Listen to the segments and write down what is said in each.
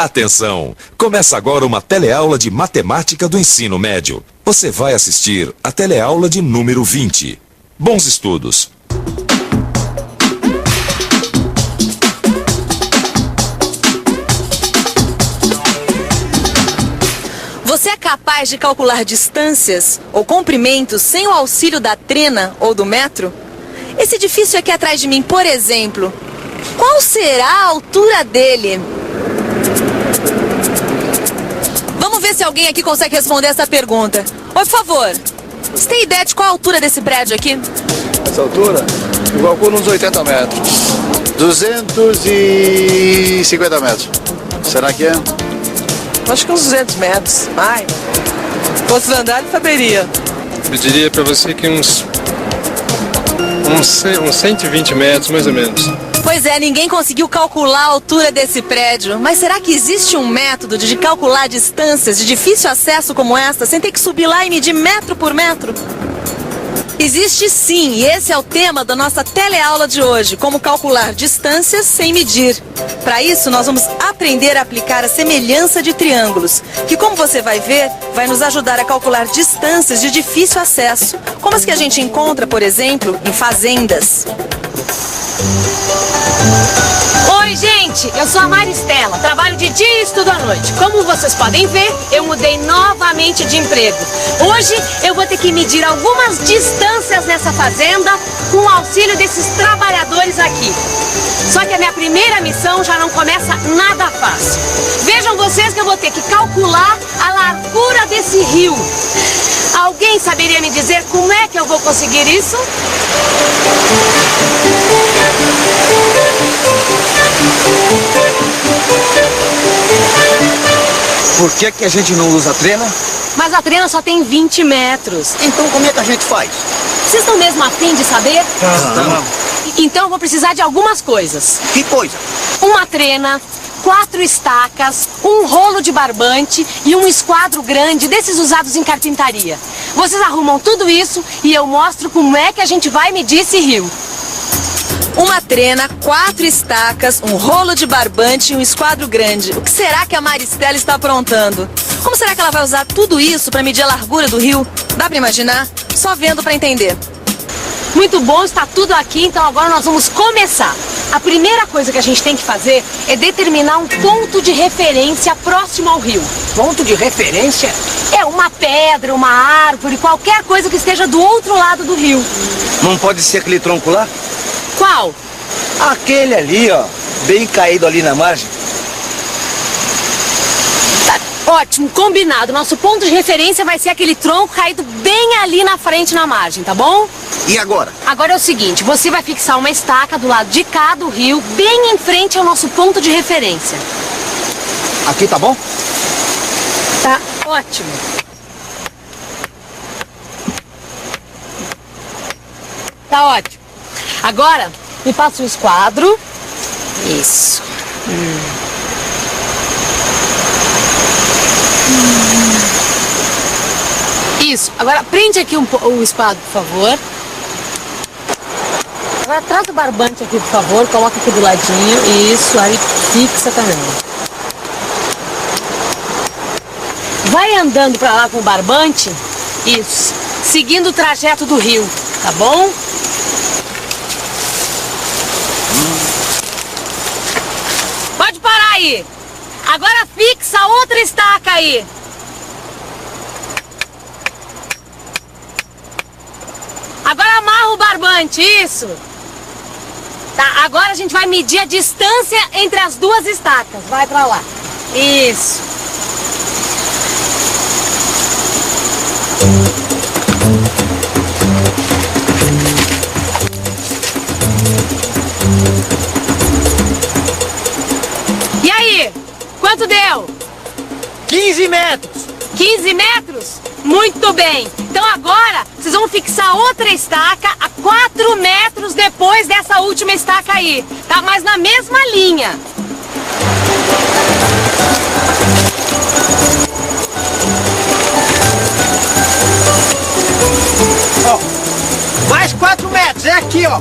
Atenção! Começa agora uma teleaula de matemática do ensino médio. Você vai assistir a teleaula de número 20. Bons estudos! Você é capaz de calcular distâncias ou comprimentos sem o auxílio da trena ou do metro? Esse edifício aqui atrás de mim, por exemplo, qual será a altura dele? Vamos ver se alguém aqui consegue responder essa pergunta. Oi, por favor. Você tem ideia de qual a altura desse prédio aqui? Essa altura? Eu calculo uns 80 metros. 250 metros. Será que é? Acho que uns 200 metros. Ai. Fosse andar, saberia. Eu diria pra você que uns 120 metros, mais ou menos. Pois é, ninguém conseguiu calcular a altura desse prédio. Mas será que existe um método de calcular distâncias de difícil acesso como esta, sem ter que subir lá e medir metro por metro? Existe sim, e esse é o tema da nossa teleaula de hoje, como calcular distâncias sem medir. Para isso, nós vamos aprender a aplicar a semelhança de triângulos, que, como você vai ver, vai nos ajudar a calcular distâncias de difícil acesso, como as que a gente encontra, por exemplo, em fazendas. Oi, gente, eu sou a Maristela, trabalho de dia e estudo à noite. Como vocês podem ver, eu mudei novamente de emprego. Hoje eu vou ter que medir algumas distâncias nessa fazenda com o auxílio desses trabalhadores aqui. Só que a minha primeira missão já não começa nada fácil. Vejam vocês que eu vou ter que calcular a largura desse rio. Alguém saberia me dizer como é que eu vou conseguir isso? Por que a gente não usa a trena? Mas a trena só tem 20 metros. Então como é que a gente faz? Vocês estão mesmo afim de saber? Não. Então eu vou precisar de algumas coisas. Que coisa? Uma trena, 4 estacas, um rolo de barbante e um esquadro grande desses usados em carpintaria. Vocês arrumam tudo isso e eu mostro como é que a gente vai medir esse rio. Uma trena, 4 estacas, um rolo de barbante e um esquadro grande. O que será que a Maristela está aprontando? Como será que ela vai usar tudo isso para medir a largura do rio? Dá para imaginar? Só vendo para entender. Muito bom, está tudo aqui, então agora nós vamos começar. A primeira coisa que a gente tem que fazer é determinar um ponto de referência próximo ao rio. Ponto de referência? É uma pedra, uma árvore, qualquer coisa que esteja do outro lado do rio. Não pode ser aquele tronco lá? Qual? Aquele ali, ó. Bem caído ali na margem. Tá, ótimo, combinado. Nosso ponto de referência vai ser aquele tronco caído bem ali na frente na margem, tá bom? E agora? Agora é o seguinte, você vai fixar uma estaca do lado de cá do rio, bem em frente ao nosso ponto de referência. Aqui tá bom? Tá ótimo. Tá ótimo. Agora, me passa o esquadro. Isso. Isso. Agora, prende aqui o esquadro, por favor. Agora, traz o barbante aqui, por favor. Coloca aqui do ladinho. Isso, aí fixa também. Vai andando pra lá com o barbante. Isso. Seguindo o trajeto do rio, tá bom? Pode parar aí. Agora fixa outra estaca aí. Agora amarra o barbante, isso. Tá, agora a gente vai medir a distância entre as duas estacas. Vai pra lá. Isso. E aí? Quanto deu? 15 metros. 15 metros? Muito bem. Então agora vocês vão fixar outra estaca a 4 metros depois dessa última estaca aí. Tá? Mas na mesma linha. Ó, mais 4 metros. É aqui, ó.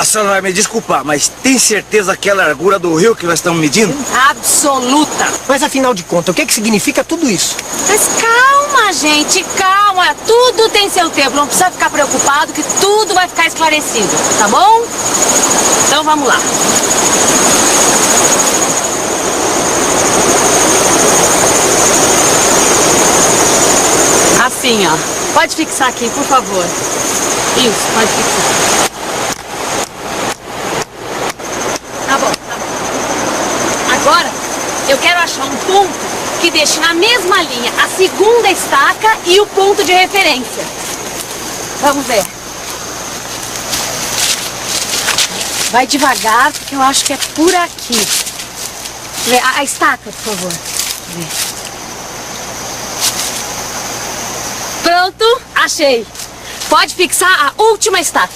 senhora vai me desculpar, mas tem certeza que é a largura do rio que nós estamos medindo? Absoluta. Mas afinal de contas, o que significa tudo isso? Mas calma, gente, calma. Tudo tem seu tempo. Não precisa ficar preocupado que tudo vai ficar esclarecido, tá bom? Então vamos lá. Assim, ó. Pode fixar aqui, por favor. Isso, pode fixar. Tá bom, tá bom. Agora, eu quero achar um ponto que deixe na mesma linha a segunda estaca e o ponto de referência. Vamos ver. Vai devagar, porque eu acho que é por aqui. A estaca, por favor. Pronto, achei. Pode fixar a última estaca.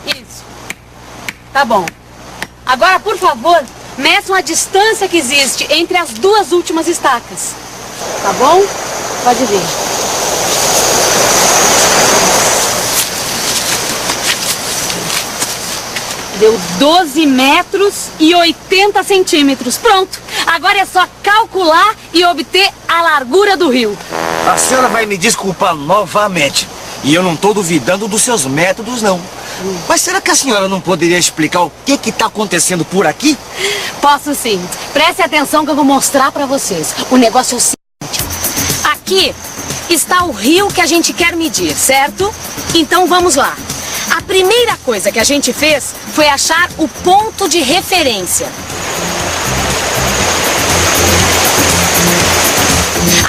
Isso. Tá bom. Agora, por favor, meçam a distância que existe entre as duas últimas estacas. Tá bom? Pode vir. Deu 12 metros e 80 centímetros. Pronto. Agora é só calcular e obter a largura do rio. A senhora vai me desculpar novamente. E eu não estou duvidando dos seus métodos, não. Mas será que a senhora não poderia explicar o que está acontecendo por aqui? Posso sim. Preste atenção que eu vou mostrar pra vocês. O negócio é o seguinte. Aqui está o rio que a gente quer medir, certo? Então vamos lá. A primeira coisa que a gente fez foi achar o ponto de referência.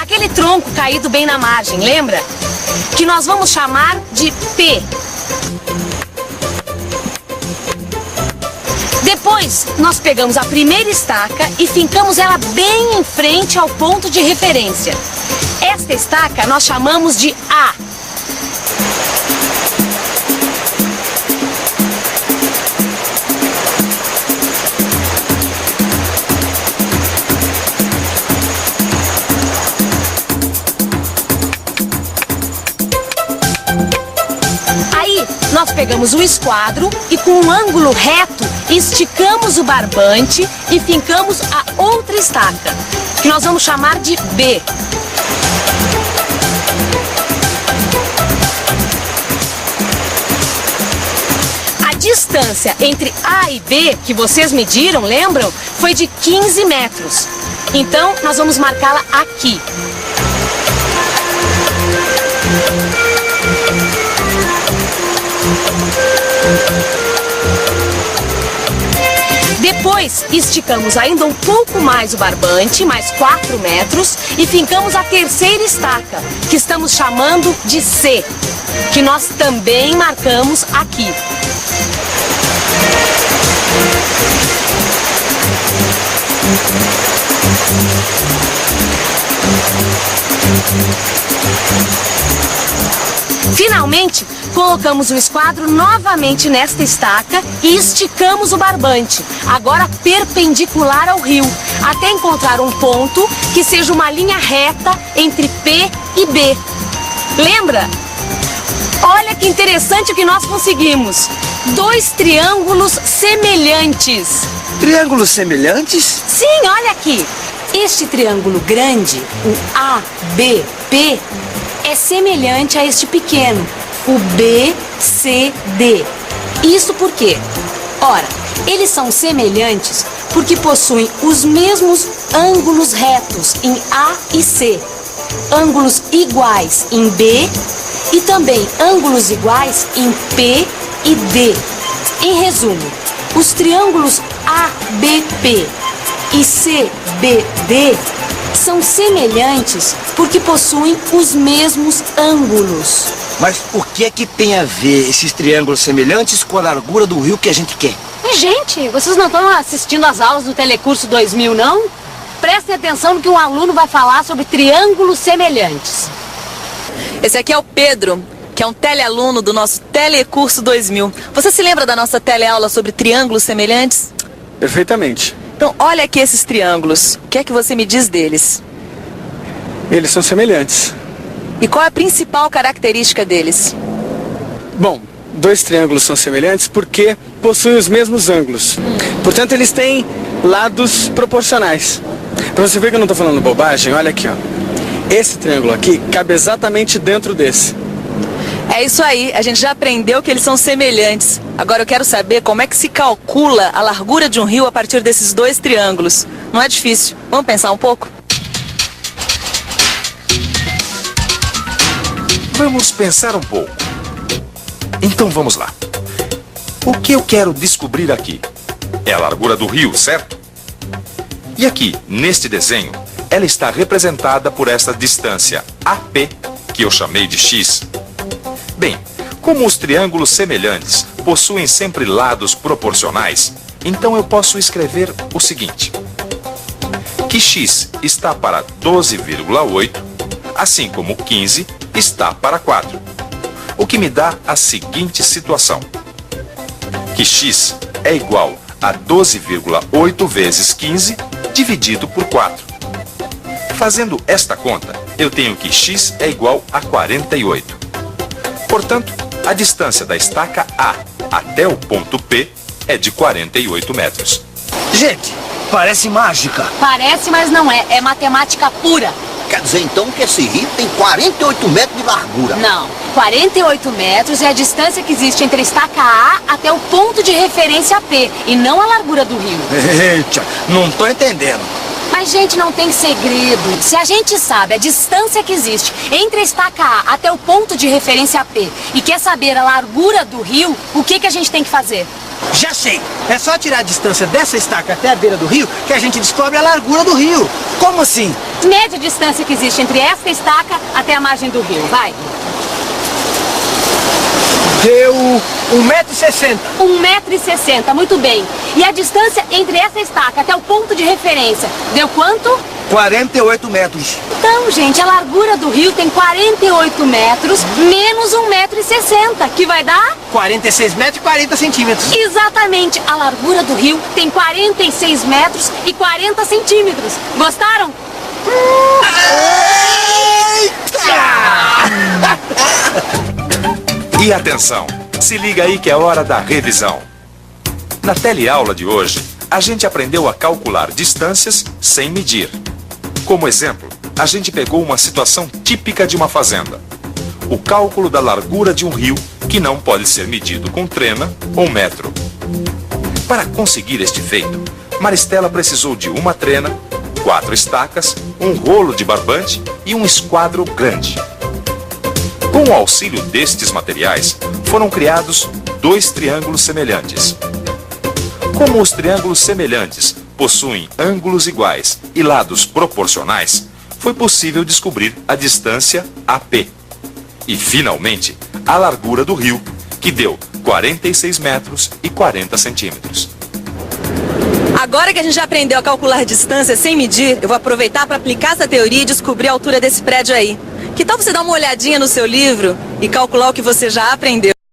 Aquele tronco caído bem na margem, lembra? Que nós vamos chamar de P. Depois, nós pegamos a primeira estaca e fincamos ela bem em frente ao ponto de referência. Esta estaca nós chamamos de A. Nós pegamos o esquadro e com um ângulo reto esticamos o barbante e fincamos a outra estaca, que nós vamos chamar de B. A distância entre A e B que vocês mediram, lembram? Foi de 15 metros. Então nós vamos marcá-la aqui. Depois, esticamos ainda um pouco mais o barbante, mais 4 metros, e fincamos a terceira estaca, que estamos chamando de C, que nós também marcamos aqui. Finalmente, colocamos o esquadro novamente nesta estaca e esticamos o barbante, agora perpendicular ao rio, até encontrar um ponto que seja uma linha reta entre P e B. Lembra? Olha que interessante o que nós conseguimos. 2 triângulos semelhantes. Triângulos semelhantes? Sim, olha aqui. Este triângulo grande, o ABP, é semelhante a este pequeno, o BCD. Isso por quê? Ora, eles são semelhantes porque possuem os mesmos ângulos retos em A e C, ângulos iguais em B e também ângulos iguais em P e D. Em resumo, os triângulos ABP e CBD são semelhantes porque possuem os mesmos ângulos. Mas o que é que tem a ver esses triângulos semelhantes com a largura do rio que a gente quer? Gente, vocês não estão assistindo às aulas do Telecurso 2000, não? Prestem atenção no que um aluno vai falar sobre triângulos semelhantes. Esse aqui é o Pedro, que é um telealuno do nosso Telecurso 2000. Você se lembra da nossa teleaula sobre triângulos semelhantes? Perfeitamente. Então, olha aqui esses triângulos. O que é que você me diz deles? Eles são semelhantes. E qual é a principal característica deles? Bom, dois triângulos são semelhantes porque possuem os mesmos ângulos. Portanto, eles têm lados proporcionais. Para você ver que eu não estou falando bobagem, olha aqui, ó. Esse triângulo aqui cabe exatamente dentro desse. É isso aí, a gente já aprendeu que eles são semelhantes. Agora eu quero saber como é que se calcula a largura de um rio a partir desses dois triângulos. Não é difícil. Vamos pensar um pouco? Vamos pensar um pouco. Então vamos lá. O que eu quero descobrir aqui é a largura do rio, certo? E aqui, neste desenho, ela está representada por esta distância AP, que eu chamei de x. Bem, como os triângulos semelhantes possuem sempre lados proporcionais, então eu posso escrever o seguinte: que x está para 12,8, assim como 15 está para 4. O que me dá a seguinte situação: que x é igual a 12,8 vezes 15 dividido por 4. Fazendo esta conta, eu tenho que x é igual a 48. Portanto, a distância da estaca A até o ponto P é de 48 metros. Gente, parece mágica. Parece, mas não é. É matemática pura. Quer dizer então que esse rio tem 48 metros de largura? Não. 48 metros é a distância que existe entre a estaca A até o ponto de referência P, e não a largura do rio. Eita, não tô entendendo. Mas, gente, não tem segredo. Se a gente sabe a distância que existe entre a estaca A até o ponto de referência P e quer saber a largura do rio, o que a gente tem que fazer? Já sei. É só tirar a distância dessa estaca até a beira do rio que a gente descobre a largura do rio. Como assim? Mede a distância que existe entre esta estaca até a margem do rio. Vai. Deu 1,60 m. 1,60 m, muito bem. E a distância entre essa estaca até o ponto de referência deu quanto? 48 metros. Então, gente, a largura do rio tem 48 metros menos 1,60 m, que vai dar? 46 metros e 40 centímetros. Exatamente, a largura do rio tem 46 metros e 40 centímetros. Gostaram? E atenção, se liga aí que é hora da revisão. Na teleaula de hoje, a gente aprendeu a calcular distâncias sem medir. Como exemplo, a gente pegou uma situação típica de uma fazenda: o cálculo da largura de um rio que não pode ser medido com trena ou metro. Para conseguir este feito, Maristela precisou de uma trena, 4 estacas, um rolo de barbante e um esquadro grande. Com o auxílio destes materiais, foram criados 2 triângulos semelhantes. Como os triângulos semelhantes possuem ângulos iguais e lados proporcionais, foi possível descobrir a distância AP. E, finalmente, a largura do rio, que deu 46 metros e 40 centímetros. Agora que a gente já aprendeu a calcular distância sem medir, eu vou aproveitar para aplicar essa teoria e descobrir a altura desse prédio aí. Que tal você dar uma olhadinha no seu livro e calcular o que você já aprendeu?